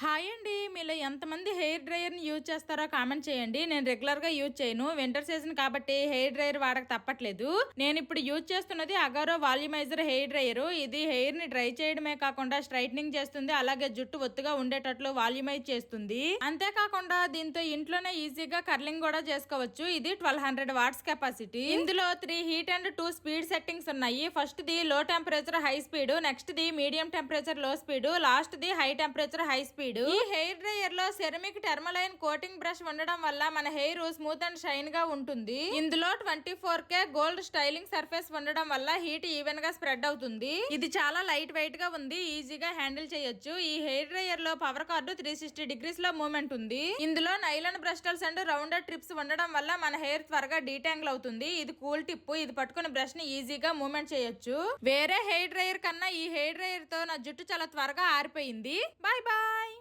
Hi అండి. మీలో ఎంతమంది హెయిర్ డ్రైయర్ని యూజ్ చేస్తారో కామెంట్ చేయండి. నేను రెగ్యులర్గా యూజ్ చేయను. వింటర్ సీజన్ కాబట్టి హెయిర్ డ్రైయర్ వాడక తప్పట్లేదు. నేను ఇప్పుడు యూజ్ చేస్తున్నది అగారో వాల్యూమైజర్ హెయిర్ డ్రైయర్. ఇది హెయిర్ని డ్రై చేయడమే కాకుండా స్ట్రైట్నింగ్ చేస్తుంది. అలాగే జుట్టు ఒత్తుగా ఉండేటట్లు వాల్యూమైజ్ చేస్తుంది. అంతేకాకుండా దీంతో ఇంట్లోనే ఈజీగా కర్లింగ్ కూడా చేసుకోవచ్చు. ఇది 1200 వాట్స్ కెపాసిటీ. ఇందులో 3 హీట్ అండ్ 2 స్పీడ్ సెట్టింగ్స్ ఉన్నాయి. First the low temperature high speed, next the medium temperature low speed, last the high temperature high speed. ఈ హెయిర్ డ్రైయర్ లో సెరమిక్ టెర్మలైన్ కోటింగ్ బ్రష్ ఉండడం వల్ల మన హెయిర్ స్మూత్ అండ్ షైన్ గా ఉంటుంది. ఇందులో 24K gold styling surface ఉండడం వల్ల హీట్ ఈవెన్ గా స్ప్రెడ్ అవుతుంది. ఇది చాలా లైట్ వెయిట్ గా ఉంది. ఈజీగా హ్యాండిల్ చేయొచ్చు. ఈ హెయిర్ డ్రైయర్ లో పవర్ కార్డు 360 డిగ్రీస్ లో మూవ్మెంట్ ఉంది. ఇందులో నైలాన్ బ్రస్టల్స్ అండ్ రౌండెడ్ ట్రిప్స్ ఉండడం వల్ల మన హెయిర్ త్వరగా డీటాంగిల్ అవుతుంది. ఇది కూల్ టిప్. ఇది పట్టుకుని బ్రష్ ని ఈజీగా మూవ్మెంట్ చేయొచ్చు. వేరే హెయిర్ డ్రైయర్ కన్నా ఈ హెయిర్ డ్రైయర్ తో నా జుట్టు చాలా త్వరగా ఆరిపోయింది. Bye bye.